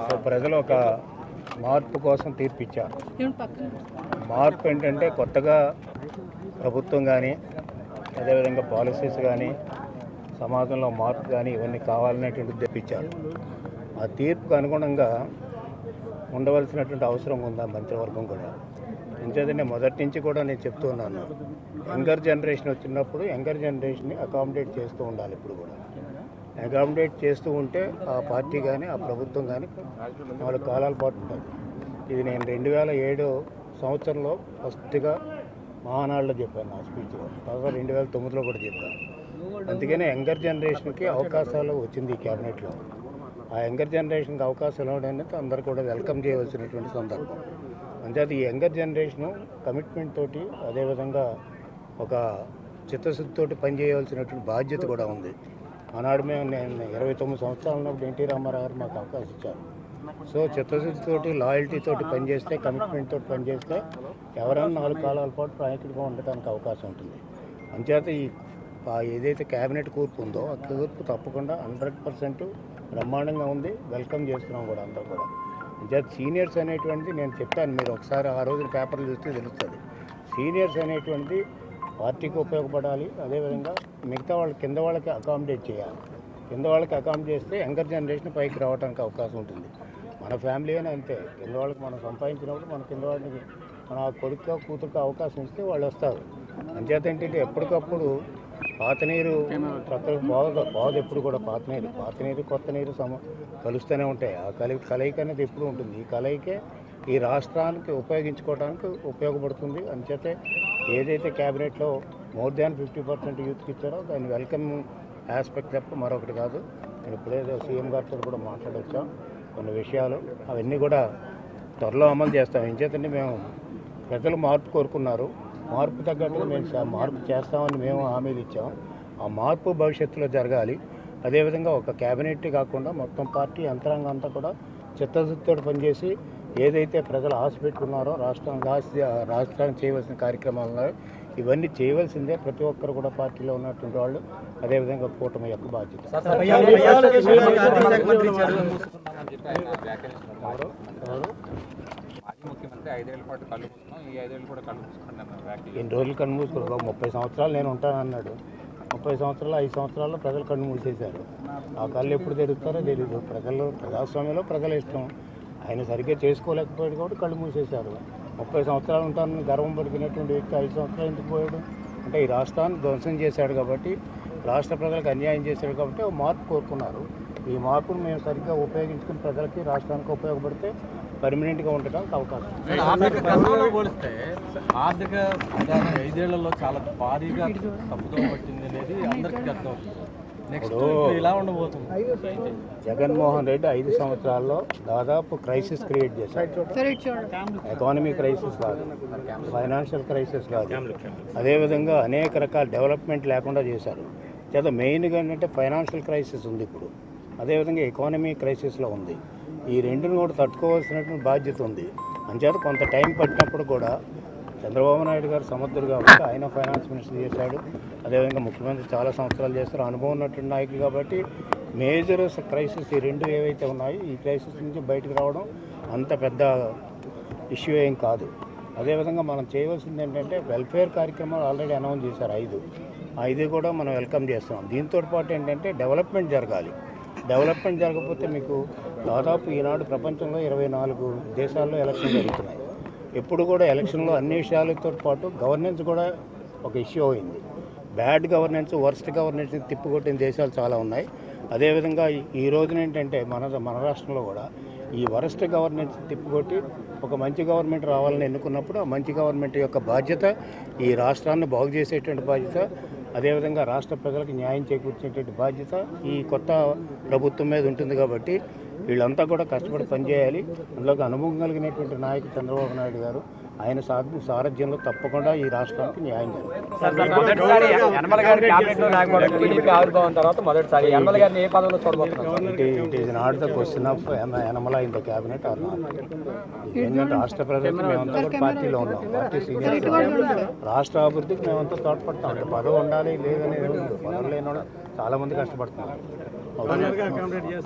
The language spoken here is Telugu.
సో ప్రజలు ఒక మార్పు కోసం తీర్పిచ్చారు. మార్పు ఏంటంటే కొత్తగా ప్రభుత్వం కానీ అదేవిధంగా పాలసీస్ కానీ సమాజంలో మార్పు కానీ ఇవన్నీ కావాలనేటువంటి తెప్పించారు. ఆ తీర్పుకు అనుగుణంగా ఉండవలసినటువంటి అవసరం ఉందా మంత్రివర్గం కూడా. ఎందుకంటే మొదటి నుంచి కూడా నేను చెప్తూ ఉన్నాను, యంగర్ జనరేషన్ వచ్చినప్పుడు యంగర్ జనరేషన్ని అకామిడేట్ చేస్తూ ఉండాలి. ఇప్పుడు కూడా అకామిడేట్ చేస్తూ ఉంటే ఆ పార్టీ కానీ ఆ ప్రభుత్వం కానీ 4 కాలాల పాటు ఉంటుంది. ఇది నేను 2007 సంవత్సరంలో ఫస్ట్గా మహానాడులో చెప్పాను నా స్పీచ్లో, తర్వాత 2009లో కూడా చెప్పాను. అందుకనే యంగర్ జనరేషన్కి అవకాశాలు వచ్చింది ఈ క్యాబినెట్లో. ఆ యంగర్ జనరేషన్కి అవకాశాలు ఇవ్వడానికి అందరూ కూడా వెల్కమ్ చేయవలసినటువంటి సందర్భం. అంతే ఈ యంగర్ జనరేషను కమిట్మెంట్ తోటి అదేవిధంగా ఒక చిత్తశుద్ధితోటి పనిచేయవలసినటువంటి బాధ్యత కూడా ఉంది. ఆనాడు నేను 29 సంవత్సరాలు ఉన్నప్పుడు ఎన్టీ రామారావు గారు మాకు అవకాశం ఇచ్చారు. సో చిత్తశుద్ధితోటి లాయల్టీతోటి పనిచేస్తే, కమిట్మెంట్ తోటి పనిచేస్తే ఎవరైనా 4 కాలాల పాటు నాయకుడిగా ఉండటానికి అవకాశం ఉంటుంది. అంచేత ఈ ఏదైతే క్యాబినెట్ కూర్పు ఉందో ఆ కూర్పు తప్పకుండా 100% బ్రహ్మాండంగా ఉంది. వెల్కమ్ చేస్తున్నాం కూడా అందరూ కూడా. అంచేత సీనియర్స్ అనేటువంటిది నేను చెప్పాను, మీరు ఒకసారి ఆ రోజున పేపర్లు చూస్తే తెలుస్తుంది. సీనియర్స్ అనేటువంటిది పార్టీకి ఉపయోగపడాలి. అదేవిధంగా మిగతా వాళ్ళకి కింద వాళ్ళకి అకామిడేట్ చేయాలి. కింద వాళ్ళకి అకామిడేట్ చేస్తే యంగర్ జనరేషన్ పైకి రావడానికి అవకాశం ఉంటుంది. మన ఫ్యామిలీ అని అంతే, కింద వాళ్ళకి మనం సంపాదించినప్పుడు మన కింద వాళ్ళకి మన కొడుకు కూతురుకు అవకాశం ఇస్తే వాళ్ళు వస్తారు. అంచేత ఏంటంటే ఎప్పటికప్పుడు పాత నీరు ప్రక్కలకు బాగు ఎప్పుడు కూడా పాత నీరు కొత్త నీరు కలుస్తూనే ఉంటాయి. ఆ కలయిక అనేది ఎప్పుడు ఉంటుంది. ఈ కలయికే ఈ రాష్ట్రానికి ఉపయోగించుకోవడానికి ఉపయోగపడుతుంది. అంచేతే ఏదైతే క్యాబినెట్లో మోర్ దాన్ 50% యూత్కి ఇచ్చారో దాన్ని వెల్కమ్ ఆస్పెక్ట్ తప్ప మరొకటి కాదు. నేను ఇప్పుడే సీఎం గారితో కూడా మాట్లాడొచ్చాం కొన్ని విషయాలు, అవన్నీ కూడా త్వరలో అమలు చేస్తాం. ఎంచేతంటే మేము ప్రజలు మార్పు కోరుకున్నారు, మార్పు తగ్గట్టుగా మేము మార్పు చేస్తామని మేము హామీలు ఇచ్చాం. ఆ మార్పు భవిష్యత్తులో జరగాలి. అదేవిధంగా ఒక క్యాబినెట్ కాకుండా మొత్తం పార్టీ యంత్రాంగం అంతా కూడా చిత్తశుద్ధితో పనిచేసి ఏదైతే ప్రజలు ఆశ పెట్టుకున్నారో రాష్ట్రానికి చేయవలసిన కార్యక్రమాలు ఇవన్నీ చేయవలసిందే ప్రతి ఒక్కరు కూడా పార్టీలో ఉన్నటువంటి వాళ్ళు. అదేవిధంగా కూటమి యొక్క బాధ్యత. ఎన్ని రోజులు కన్ను మూసుకున్నారు? 30 సంవత్సరాలు నేను ఉంటానన్నాడు. 30 సంవత్సరాలు 5 సంవత్సరాల్లో ప్రజలు కన్ను మూసేశారు. ఆ కళ్ళు ఎప్పుడు తెరుస్తారో తెలీదు. ప్రజాస్వామ్యంలో ప్రజల ఇష్టం. ఆయన సరిగ్గా చేసుకోలేకపోయాడు కాబట్టి కళ్ళు మూసేశారు. 30 సంవత్సరాలు ఉంటానని గర్వం పడిపోయినటువంటి వ్యక్తి 5 సంవత్సరాలు ఎందుకు పోయాడు అంటే ఈ రాష్ట్రాన్ని ధ్వంసం చేశాడు కాబట్టి, రాష్ట్ర ప్రజలకు అన్యాయం చేశాడు కాబట్టి ఒక మార్పు కోరుకున్నారు. ఈ మార్పును మేము సరిగ్గా ఉపయోగించుకుని ప్రజలకి రాష్ట్రానికి ఉపయోగపడితే పర్మనెంట్గా ఉండడానికి అవకాశం. ఆర్థిక 5 ఏళ్లలో చాలా భారీగా తప్పుదోవ పట్టింది అనేది అందరికీ అర్థం. జగన్మోహన్ రెడ్డి 5 సంవత్సరాల్లో దాదాపు క్రైసిస్ క్రియేట్ చేశారు. ఎకానమీ క్రైసిస్ కాదు, ఫైనాన్షియల్ క్రైసిస్ కాదు, అదేవిధంగా అనేక రకాల డెవలప్మెంట్ లేకుండా చేశారు. చేత మెయిన్గా ఏంటంటే ఫైనాన్షియల్ క్రైసిస్ ఉంది ఇప్పుడు, అదేవిధంగా ఎకానమీ క్రైసిస్లో ఉంది. ఈ రెండును కూడా తట్టుకోవాల్సినటువంటి బాధ్యత ఉంది. అంచేత కొంత టైం పట్టినప్పుడు కూడా చంద్రబాబు నాయుడు గారు సమర్థుడు కాబట్టి ఆయన ఫైనాన్స్ మినిస్టర్ చేశాడు. అదేవిధంగా ముఖ్యమంత్రి చాలా సంవత్సరాలు చేస్తారు, అనుభవం ఉన్నటువంటి నాయకులు కాబట్టి మేజర్ క్రైసిస్ ఈ రెండు ఏవైతే ఉన్నాయో ఈ క్రైసిస్ నుంచి బయటకు రావడం అంత పెద్ద ఇష్యూ ఏం కాదు. అదేవిధంగా మనం చేయవలసింది ఏంటంటే వెల్ఫేర్ కార్యక్రమాలు ఆల్రెడీ అనౌన్స్ చేశారు 5 కూడా మనం వెల్కమ్ చేస్తున్నాం. దీంతో పాటు ఏంటంటే డెవలప్మెంట్ జరగాలి. డెవలప్మెంట్ జరగకపోతే మీకు దాదాపు ఈనాడు ప్రపంచంలో 24 దేశాల్లో ఎలక్షన్ జరుగుతున్నాయి. ఎప్పుడు కూడా ఎలక్షన్లో అన్ని విషయాలతో పాటు గవర్నెన్స్ కూడా ఒక ఇష్యూ అయింది. బ్యాడ్ గవర్నెన్స్, వర్స్ట్ గవర్నెన్స్ తిప్పికొట్టిన దేశాలు చాలా ఉన్నాయి. అదేవిధంగా ఈ రోజున ఏంటంటే మన రాష్ట్రంలో కూడా ఈ వరస్ట్ గవర్నెన్స్ తిప్పికొట్టి ఒక మంచి గవర్నమెంట్ రావాలని ఎన్నుకున్నప్పుడు ఆ మంచి గవర్నమెంట్ యొక్క బాధ్యత ఈ రాష్ట్రాన్ని బాగు చేసేటువంటి బాధ్యత, అదేవిధంగా రాష్ట్ర ప్రజలకు న్యాయం చేకూర్చేటువంటి బాధ్యత ఈ కొత్త ప్రభుత్వం మీద ఉంటుంది. కాబట్టి వీళ్ళంతా కూడా కష్టపడి పనిచేయాలి. అందులోకి అనుభవం కలిగినటువంటి నాయకుడు చంద్రబాబు నాయుడు గారు ఆయన సారథ్యంలో తప్పకుండా ఈ రాష్ట్రానికి న్యాయం not the question of Yanamala in the cabinet or not. ఏంటంటే రాష్ట్ర ప్రజలకు మేమంతా కూడా పార్టీలో ఉన్నాం, పార్టీ సీనియర్స్, రాష్ట్ర అభివృద్ధికి మేమంతా తోడ్పడతాం. అంటే పదవి ఉండాలి లేదనేది పదవి లేని చాలా మంది కష్టపడుతున్నారు. అవుతుంది.